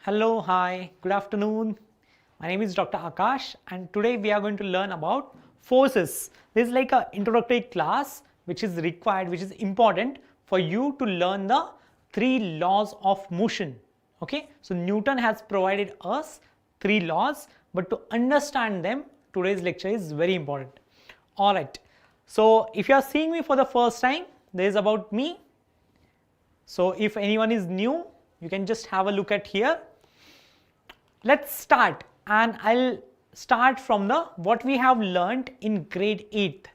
Hello, hi, good afternoon. My name is Dr. Akash and today we are going to learn about forces. This is like an introductory class which is required, which is important for you to learn the three laws of motion. Okay, so Newton has provided us three laws, but to understand them, today's lecture is very important. Alright, so if you are seeing me for the first time, this is about me. So if anyone is new, you can just have a look at here. Let's start, and I'll start from the what we have learned in grade 8.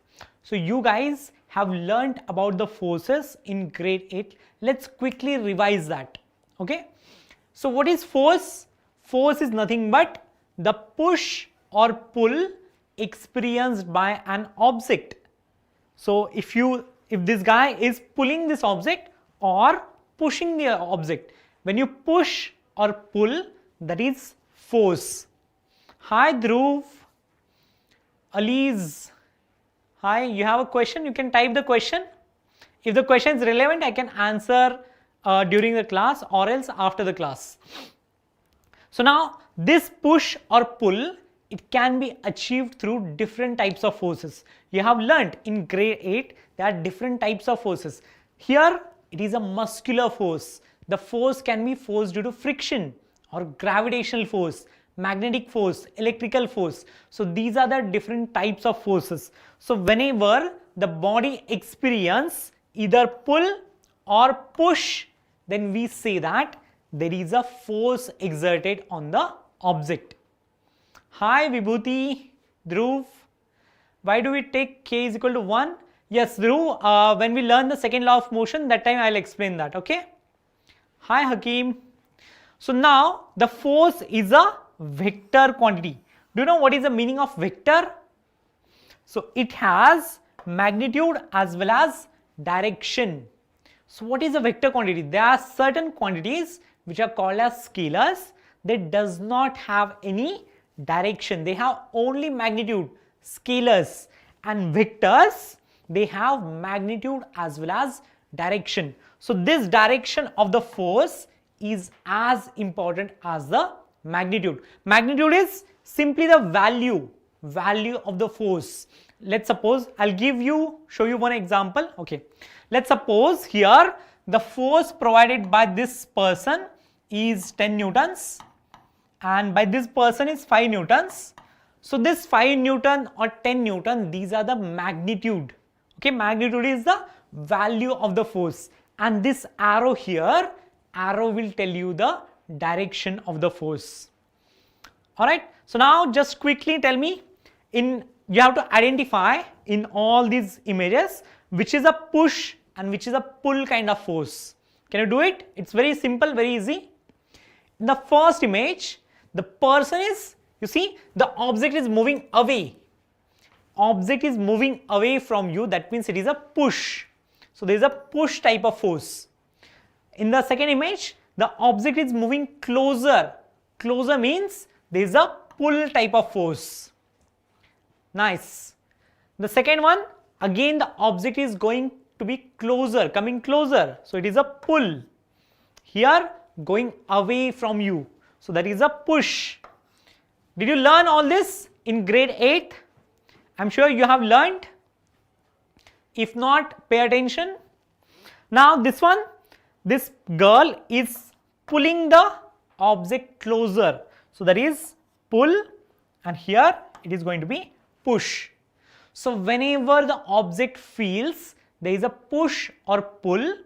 So you guys have learned about the forces in grade 8. Let's quickly revise that. Okay, so what is force? Force is nothing but the push or pull experienced by an object. So if this guy is pulling this object or pushing the object, when you push or pull, that is force. Hi Dhruv, Alize, hi, you have a question? You can type the question. If the question is relevant, I can answer during the class or else after the class. So now this push or pull, it can be achieved through different types of forces. You have learnt in grade 8 there are different types of forces. Here it is a muscular force. The force can be force due to friction or gravitational force, magnetic force, electrical force. So these are the different types of forces. So whenever the body experience either pull or push, then we say that there is a force exerted on the object. Hi Vibhuti, Dhruv, why do we take k is equal to 1? Yes Dhruv, when we learn the second law of motion, that time I'll explain that, okay? Hi Hakeem. So now the force is a vector quantity. Do you know what is the meaning of vector? So it has magnitude as well as direction. So what is a vector quantity? There are certain quantities which are called as scalars. They does not have any direction. They have only magnitude, scalars, and vectors, they have magnitude as well as direction. So this direction of the force is as important as the magnitude. Magnitude is simply the value of the force. Let's suppose I'll show you one example. Okay, let's suppose here the force provided by this person is 10 newtons and by this person is 5 newtons. So this 5 newton or 10 newton, these are the magnitude. Okay, magnitude is the value of the force, and this arrow here, arrow will tell you the direction of the force. Alright, so now just quickly tell me, you have to identify in all these images which is a push and which is a pull kind of force. Can you do it? It's very simple, very easy. In the first image, the person is, you see, the object is moving away. Object is moving away from you, that means it is a push. So there is a push type of force. In the second image, the object is moving closer. Closer means there is a pull type of force. Nice. The second one, again the object is going to be closer, coming closer. So it is a pull. Here going away from you. So that is a push. Did you learn all this in grade 8? I'm sure you have learned. If not, pay attention. Now this one, this girl is pulling the object closer. So that is pull, and here it is going to be push. So whenever the object feels there is a push or pull,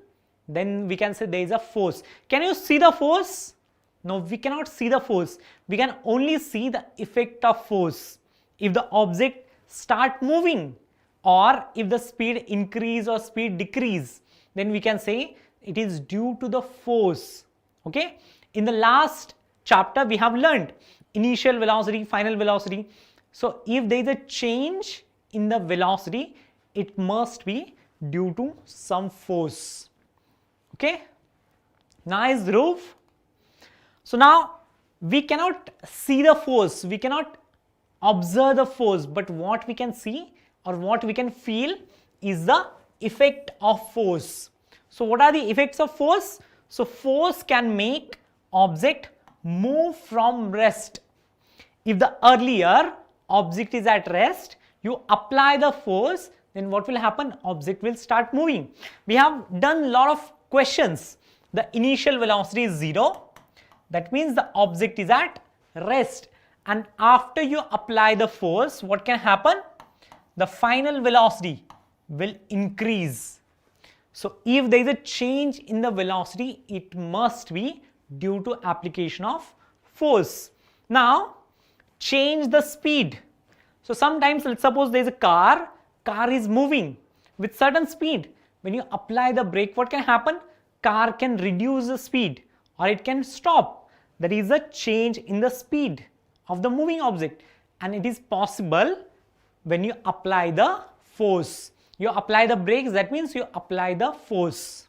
then we can say there is a force. Can you see the force? No, we cannot see the force. We can only see the effect of force. If the object start moving or if the speed increase or speed decrease, then we can say it is due to the force. Okay, in the last chapter we have learned initial velocity, final velocity. So if there is a change in the velocity, it must be due to some force. Okay, nice Dhruv. So now we cannot see the force, we cannot observe the force, but what we can see or what we can feel is the effect of force. So what are the effects of force? So force can make object move from rest. If the earlier object is at rest, you apply the force, then what will happen? Object will start moving. We have done a lot of questions. The initial velocity is 0. That means the object is at rest. And after you apply the force, what can happen? The final velocity will increase. So if there is a change in the velocity, it must be due to application of force. Now, change the speed. So sometimes, let's suppose there is a car is moving with certain speed. When you apply the brake, what can happen? Car can reduce the speed or it can stop. There is a change in the speed of the moving object, and it is possible when you apply the force. You apply the brakes, that means you apply the force.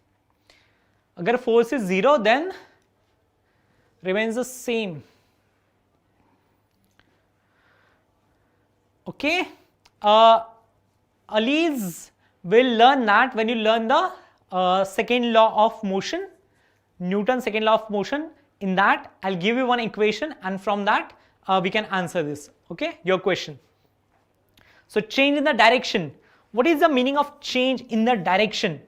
Agar force is 0, then remains the same. Okay, Elise will learn that when you learn the second law of motion, Newton's second law of motion. In that, I'll give you one equation, and from that we can answer this. Okay, your question. So change in the direction. What is the meaning of change in the direction?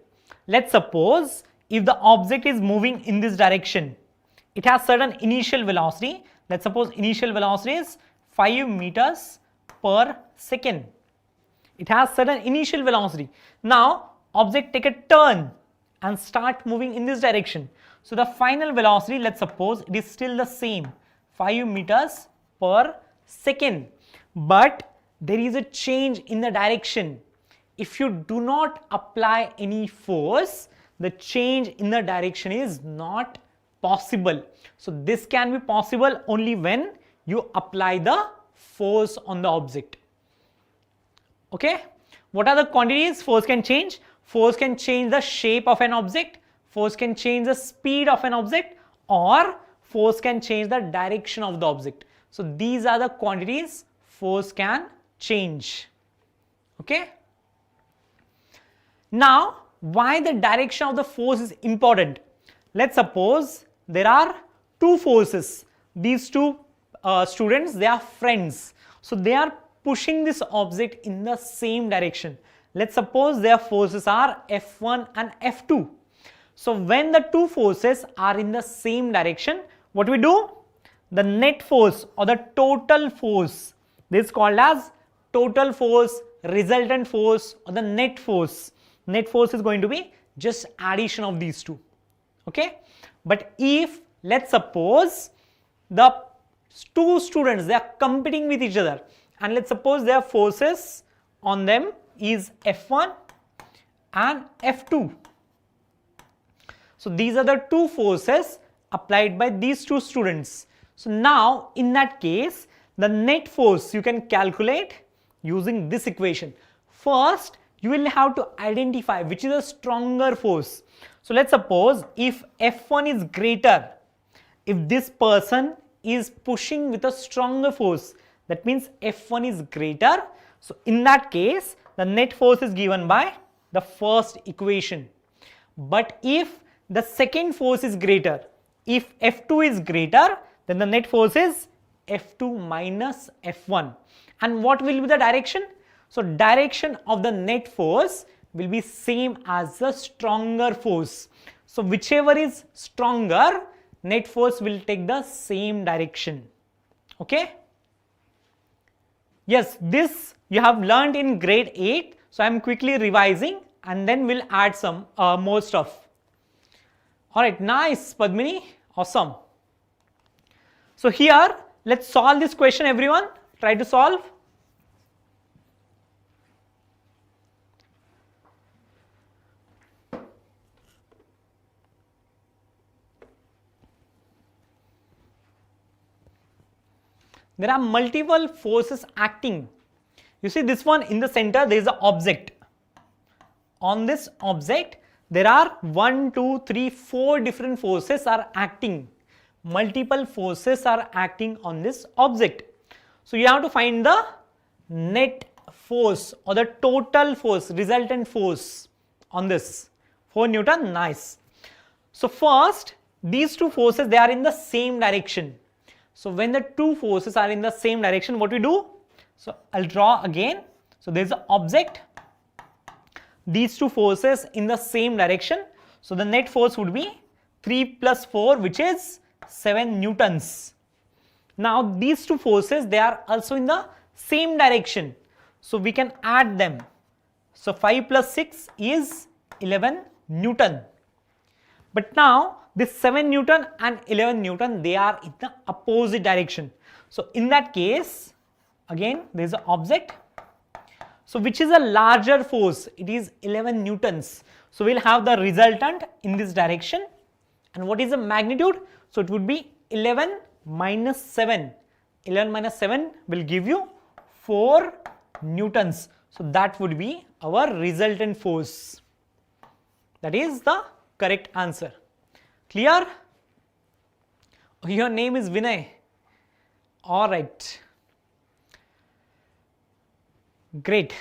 Let's suppose if the object is moving in this direction, it has certain initial velocity. Let's suppose initial velocity is 5 meters per second. It has certain initial velocity. Now object take a turn and start moving in this direction. So the final velocity, let's suppose it is still the same, 5 meters per second. But there is a change in the direction. If you do not apply any force, the change in the direction is not possible. So this can be possible only when you apply the force on the object. Okay, what are the quantities force can change? Force can change the shape of an object, force can change the speed of an object, or force can change the direction of the object. So these are the quantities force can change. Okay, now why the direction of the force is important? Let's suppose there are two forces. These two students, they are friends. So they are pushing this object in the same direction. Let's suppose their forces are F1 and F2. So when the two forces are in the same direction, what we do? The net force or the total force, this is called as total force, resultant force, or the net force. Net force is going to be just addition of these two. Okay, but if let's suppose the two students, they are competing with each other, and let's suppose their forces on them is F1 and F2. So these are the two forces applied by these two students. So now in that case, the net force you can calculate using this equation. First, you will have to identify which is a stronger force. So let's suppose if F1 is greater, if this person is pushing with a stronger force, that means F1 is greater. So in that case, the net force is given by the first equation. But if the second force is greater, if F2 is greater, then the net force is F2 minus F1. And what will be the direction? So direction of the net force will be same as the stronger force. So whichever is stronger, net force will take the same direction. Okay? Yes, this you have learned in grade 8. So I am quickly revising and then we'll add some more stuff. Alright, nice Padmini, awesome. So here, let's solve this question everyone. Try to solve. There are multiple forces acting. You see this one in the center, there is an object. On this object, there are 1, 2, 3, 4 different forces are acting. Multiple forces are acting on this object. So you have to find the net force or the total force, resultant force on this. 4 Newton, nice. So first, these two forces, they are in the same direction. So when the two forces are in the same direction, what we do? So I'll draw again. So there's an object, these two forces in the same direction. So the net force would be 3 plus 4, which is 7 newtons. Now these two forces, they are also in the same direction. So we can add them. So 5 plus 6 is 11 Newton. But now this 7 Newton and 11 Newton, they are in the opposite direction. So in that case, again there is an object. So which is a larger force? It is 11 Newtons. So we'll have the resultant in this direction. And what is the magnitude? So it would be 11 minus 7. 11 minus 7 will give you 4 Newtons. So that would be our resultant force. That is the correct answer. Clear? Your name is Vinay. Alright. Great.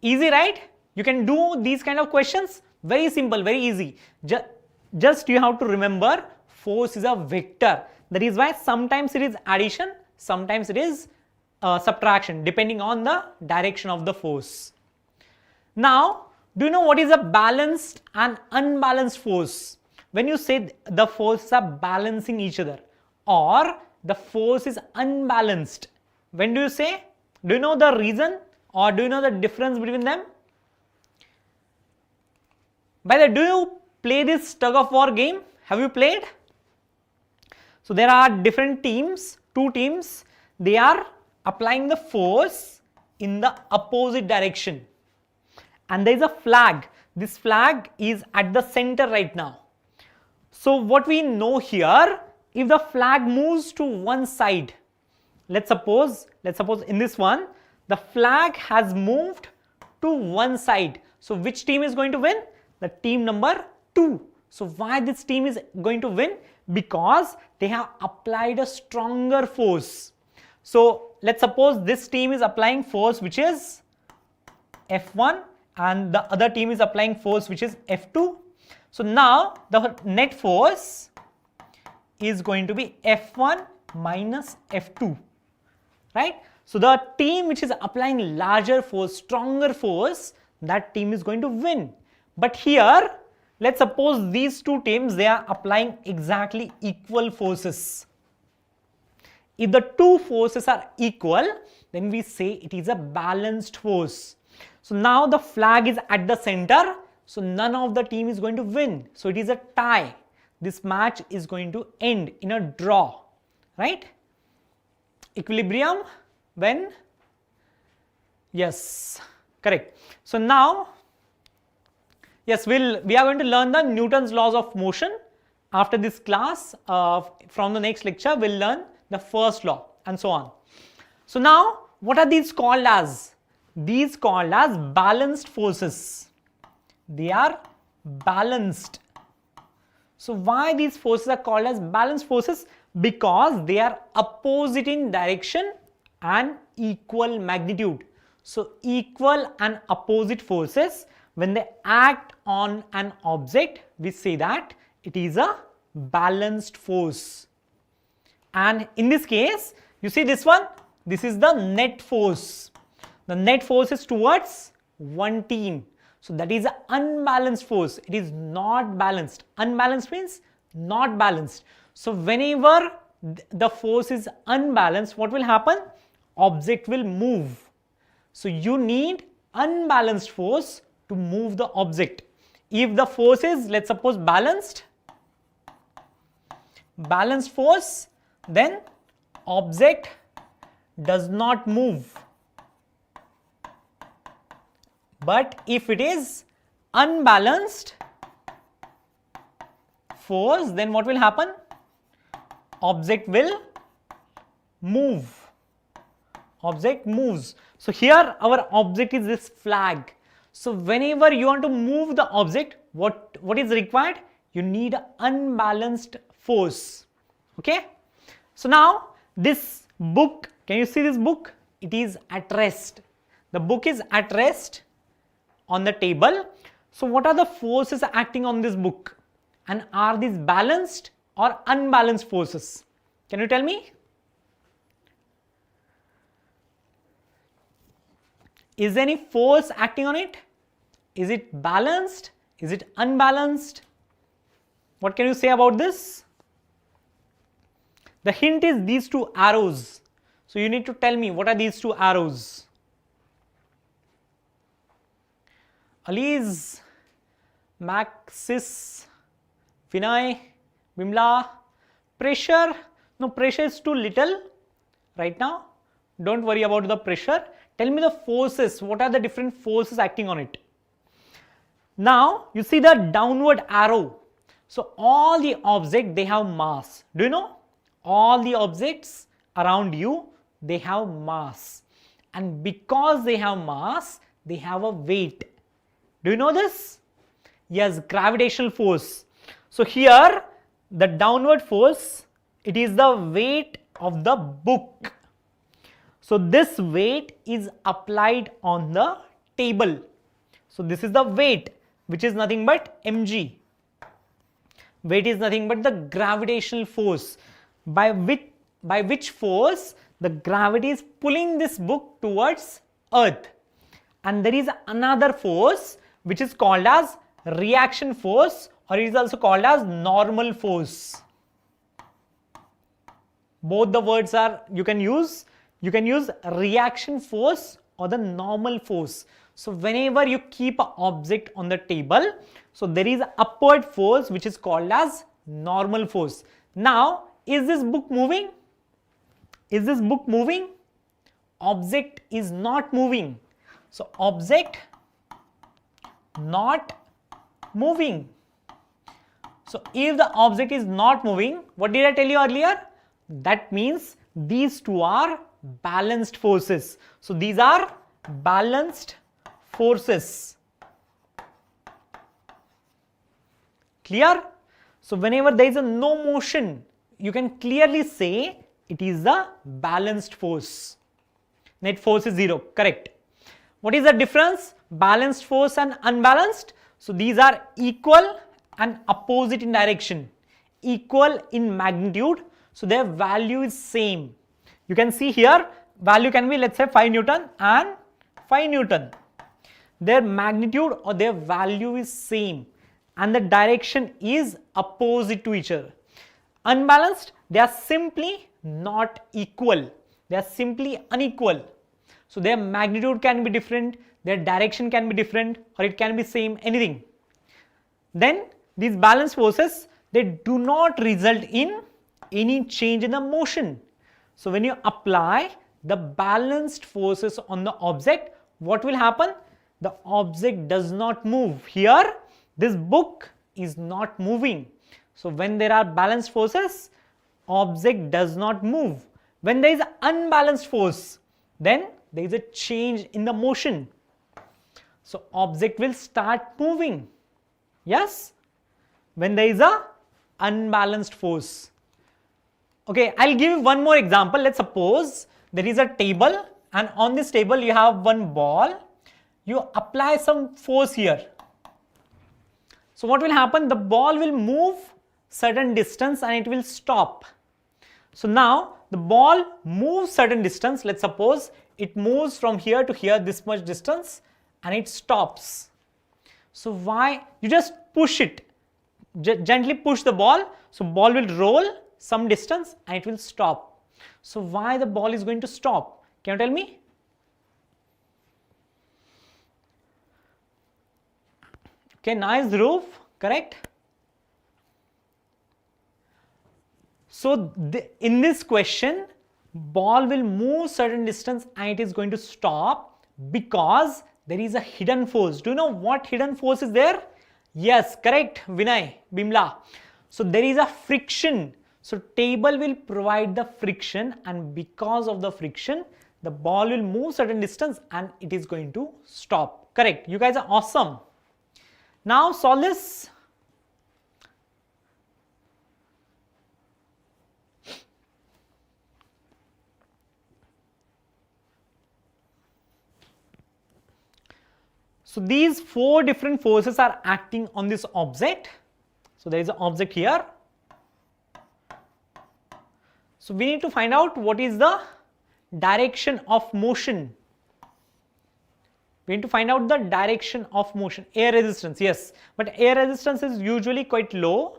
Easy, right? You can do these kind of questions. Very simple, very easy. Just you have to remember force is a vector. That is why sometimes it is addition, sometimes it is subtraction, depending on the direction of the force. Now, do you know what is a balanced and unbalanced force? When you say the forces are balancing each other or the force is unbalanced, when do you say? Do you know the reason or do you know the difference between them? By the way, do you play this tug of war game? Have you played? So there are different teams, two teams, they are applying the force in the opposite direction. And there is a flag. This flag is at the center right now. So what we know here, if the flag moves to one side, let's suppose in this one, the flag has moved to one side. So which team is going to win? The team number 2. So why this team is going to win? Because they have applied a stronger force. So let's suppose this team is applying force which is F1 and the other team is applying force which is F2. So now the net force is going to be F1 minus F2, right? So the team which is applying larger force, stronger force, that team is going to win. But here, let's suppose these two teams, they are applying exactly equal forces. If the two forces are equal, then we say it is a balanced force. So now the flag is at the center, so none of the team is going to win. So it is a tie. This match is going to end in a draw, right? Equilibrium when? Yes, correct. So now, yes, we are going to learn the Newton's laws of motion. After this class, from the next lecture, we'll learn the first law and so on. So now, what are these called as? These called as balanced forces. They are balanced. So why these forces are called as balanced forces? Because they are opposite in direction and equal magnitude. So equal and opposite forces, when they act on an object, we say that it is a balanced force. And in this case, you see this one, this is the net force. The net force is towards one team. So that is an unbalanced force. It is not balanced. Unbalanced means not balanced. So whenever the force is unbalanced, what will happen? Object will move. So you need unbalanced force to move the object. If the force is, let's suppose, balanced force, then object does not move. But if it is unbalanced force, then what will happen? Object will move. Object moves. So here our object is this flag. So whenever you want to move the object, what is required? You need an unbalanced force. Okay. So now this book, can you see this book? It is at rest. The book is at rest on the table. So what are the forces acting on this book? And are these balanced or unbalanced forces? Can you tell me? Is any force acting on it? Is it balanced? Is it unbalanced? What can you say about this? The hint is these two arrows. So you need to tell me what are these two arrows. Alice, Maxis, Vinay, Bimla, pressure. No, pressure is too little right now. Don't worry about the pressure. Tell me the forces. What are the different forces acting on it? Now you see the downward arrow. So all the objects, they have mass. Do you know? All the objects around you, they have mass. And because they have mass, they have a weight. Do you know this? Yes, gravitational force. So here, the downward force, it is the weight of the book. So this weight is applied on the table. So this is the weight, which is nothing but mg. Weight is nothing but the gravitational force by which force the gravity is pulling this book towards earth. And there is another force which is called as reaction force, or it is also called as normal force. Both the words are you can use reaction force or the normal force. So whenever you keep an object on the table, so there is an upward force which is called as normal force. Now, is this book moving? Is this book moving? Object is not moving. So object not moving. So if the object is not moving, what did I tell you earlier? That means these two are balanced forces. So these are balanced forces. Clear? So whenever there is a no motion, you can clearly say it is a balanced force. Net force is 0, correct. What is the difference? Balanced force and unbalanced. So these are equal and opposite in direction, equal in magnitude. So their value is same. You can see here value can be, let's say, 5 Newton and 5 Newton. Their magnitude or their value is same and the direction is opposite to each other. Unbalanced, they are simply not equal. They are simply unequal. So their magnitude can be different, their direction can be different, or it can be same, anything. Then these balanced forces, they do not result in any change in the motion. So when you apply the balanced forces on the object, what will happen? The object does not move. Here, this book is not moving. So when there are balanced forces, object does not move. When there is an unbalanced force, then there is a change in the motion. So object will start moving. Yes? When there is a unbalanced force. Okay, I'll give you one more example. Let's suppose there is a table and on this table you have one ball. You apply some force here. So what will happen? The ball will move certain distance and it will stop. So now the ball moves certain distance. Let's suppose it moves from here to here this much distance and it stops. So why? You just push it. Gently push the ball. So ball will roll some distance and it will stop. So why the ball is going to stop? Can you tell me? Okay, nice roof, correct? So in this question, ball will move certain distance and it is going to stop because there is a hidden force. Do you know what hidden force is there? Yes, correct, Vinay, Bimla. So there is a friction. So table will provide the friction and because of the friction, the ball will move certain distance and it is going to stop. Correct, you guys are awesome. Now solve this. So these 4 different forces are acting on this object. So there is an object here. So we need to find out what is the direction of motion. We need to find out the direction of motion. Air resistance, yes, but air resistance is usually quite low.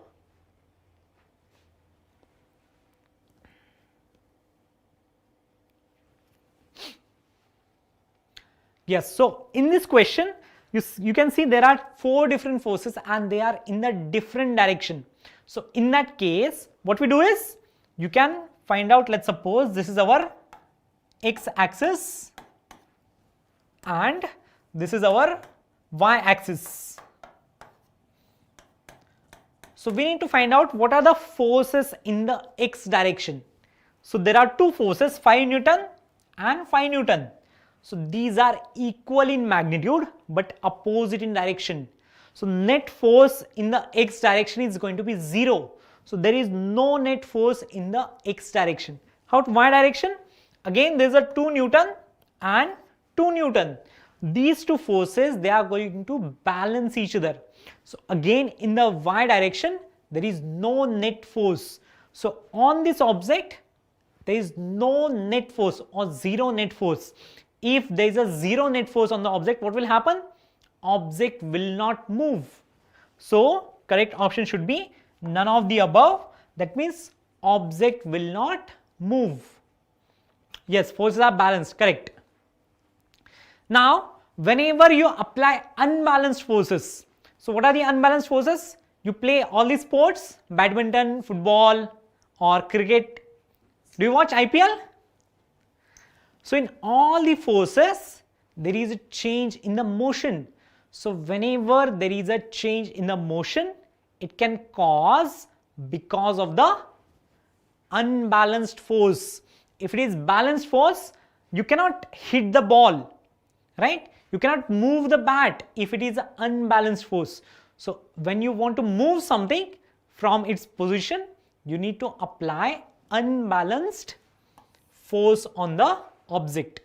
Yes, so in this question, you can see there are 4 different forces and they are in the different direction. So in that case, what we do is, you can find out, let's suppose this is our x-axis and this is our y-axis. So we need to find out what are the forces in the x direction. So there are 2 forces, 5 Newton and 5 Newton. So these are equal in magnitude but opposite in direction. So net force in the x direction is going to be 0. So there is no net force in the x direction. How to y direction? Again there is a 2 Newton and 2 Newton. These 2 forces, they are going to balance each other. So again in the y direction there is no net force. So on this object there is no net force or 0 net force. If there is a 0 net force on the object, what will happen? Object will not move. So correct option should be none of the above. That means object will not move. Yes, forces are balanced, correct. Now whenever you apply unbalanced forces, so what are the unbalanced forces? You play all these sports, badminton, football or cricket. Do you watch IPL? So in all the forces, there is a change in the motion. So whenever there is a change in the motion, it can cause because of the unbalanced force. If it is balanced force, you cannot hit the ball, right? You cannot move the bat if it is an unbalanced force. So when you want to move something from its position, you need to apply unbalanced force on the object.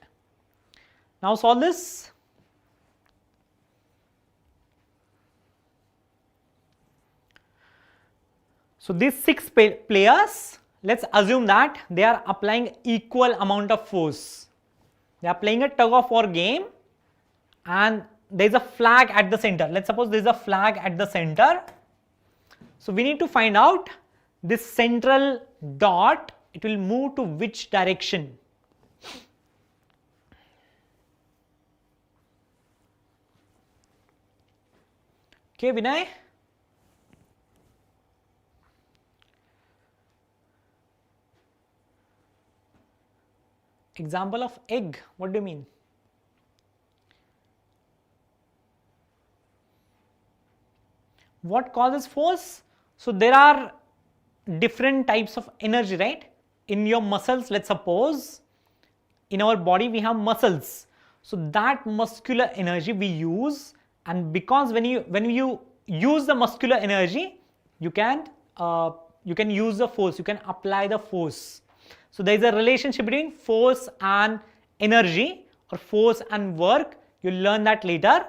Now solve this. So these 6 players, let's assume that they are applying equal amount of force. They are playing a tug of war game and there is a flag at the center. Let's suppose there is a flag at the center. So we need to find out this central dot, it will move to which direction. Okay, Vinay. Example of egg, what do you mean? What causes force? So there are different types of energy, right? In your muscles, let's suppose in our body we have muscles. So that muscular energy we use, and because when you use the muscular energy, you can use the force, you can apply the force. So there is a relationship between force and energy or force and work. You'll learn that later.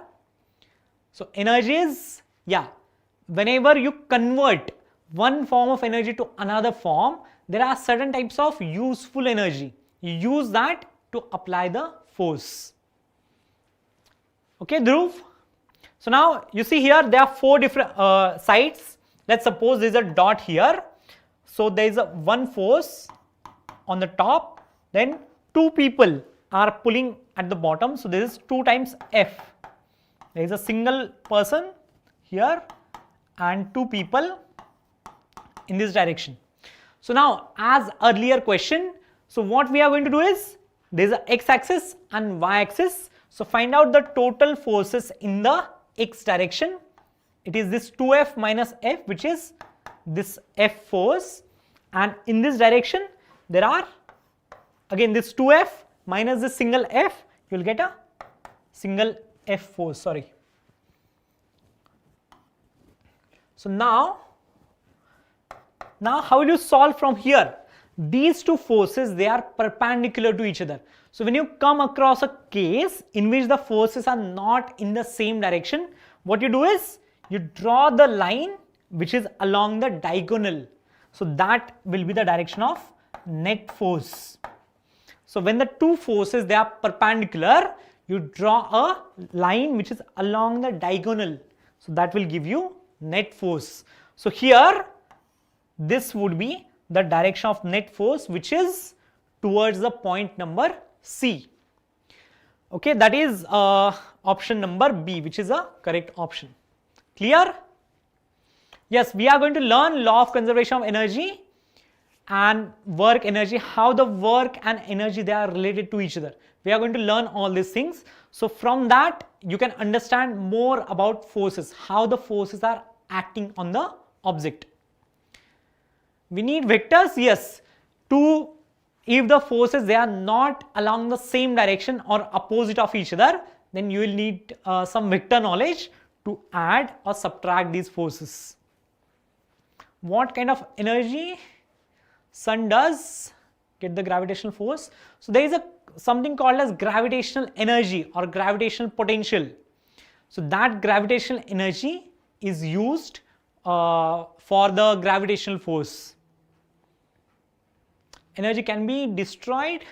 So energy is, yeah, whenever you convert one form of energy to another form, there are certain types of useful energy. You use that to apply the force. Okay, Dhruv? So now you see here there are 4 different sides. Let's suppose there is a dot here. So there is a one force on the top, then 2 people are pulling at the bottom. So this is 2 times F. There is a single person here and 2 people in this direction. So now as earlier question, so what we are going to do is there is a x-axis and y-axis. So find out the total forces in the x direction. It is this 2F minus F, which is this F force, and in this direction there are again this 2F minus this single F, you will get a single F force, sorry. So now how will you solve from here? These 2 forces, they are perpendicular to each other. So when you come across a case in which the forces are not in the same direction, what you do is you draw the line which is along the diagonal. So that will be the direction of net force. So when the 2 forces, they are perpendicular, you draw a line which is along the diagonal. So that will give you net force. So here this would be the direction of net force, which is towards the point number C. Okay, that is option number B, which is a correct option. Clear? Yes, we are going to learn law of conservation of energy and work energy, how the work and energy, they are related to each other. We are going to learn all these things. So from that you can understand more about forces, how the forces are acting on the object. We need vectors, yes, to, if the forces, they are not along the same direction or opposite of each other, then you will need some vector knowledge to add or subtract these forces. What kind of energy sun does get the gravitational force? So there is something called as gravitational energy or gravitational potential. So that gravitational energy is used for the gravitational force. Energy can be destroyed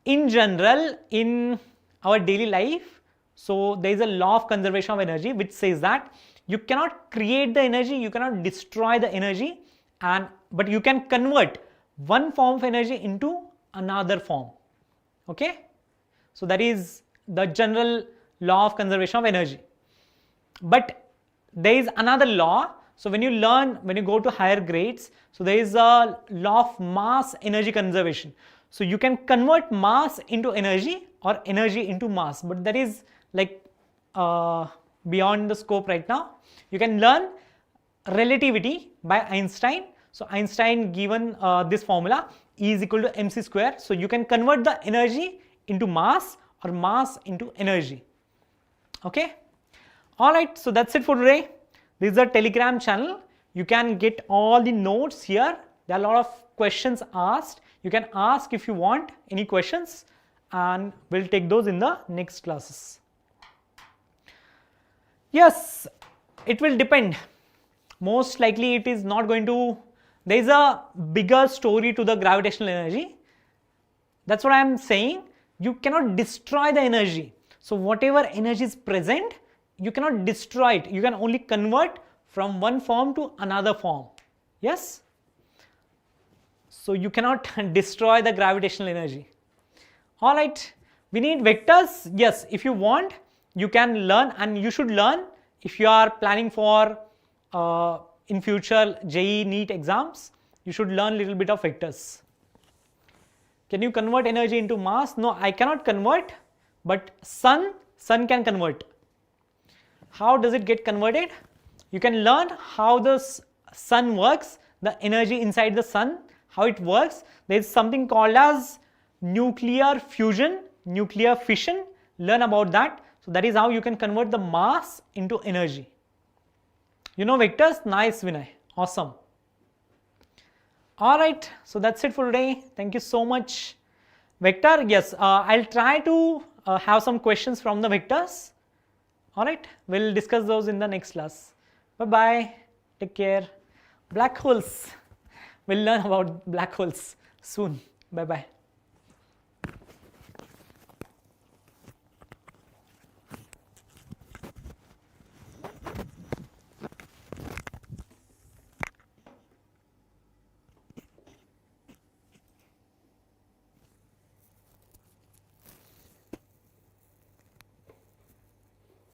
in general in our daily life. So there is a law of conservation of energy which says that you cannot create the energy, you cannot destroy the energy, but you can convert one form of energy into another form. Okay, so that is the general law of conservation of energy. But there is another law. So when you go to higher grades, so there is a law of mass energy conservation. So you can convert mass into energy or energy into mass, but that is like beyond the scope right now. You can learn relativity by Einstein. So Einstein given this formula, E is equal to mc square. So you can convert the energy into mass or mass into energy. Okay. All right. So that's it for today. This is a Telegram channel. You can get all the notes here. There are a lot of questions asked. You can ask if you want any questions, and we'll take those in the next classes. Yes, it will depend. Most likely it is not going to, there is a bigger story to the gravitational energy. That's what I am saying. You cannot destroy the energy. So whatever energy is present, you cannot destroy it. You can only convert from one form to another form. Yes? So you cannot destroy the gravitational energy. All right. We need vectors. Yes, if you want, you can learn, and you should learn if you are planning for in future JEE NEET exams. You should learn a little bit of vectors. Can you convert energy into mass? No, I cannot convert, but sun can convert. How does it get converted? You can learn how the sun works, the energy inside the sun, how it works. There is something called as nuclear fusion, nuclear fission. Learn about that. So that is how you can convert the mass into energy. You know vectors? Nice, Vinay. Awesome. All right. So that's it for today. Thank you so much. Vector, yes, I'll try to have some questions from the vectors. All right. We'll discuss those in the next class. Bye-bye. Take care. Black holes. We'll learn about black holes soon. Bye-bye.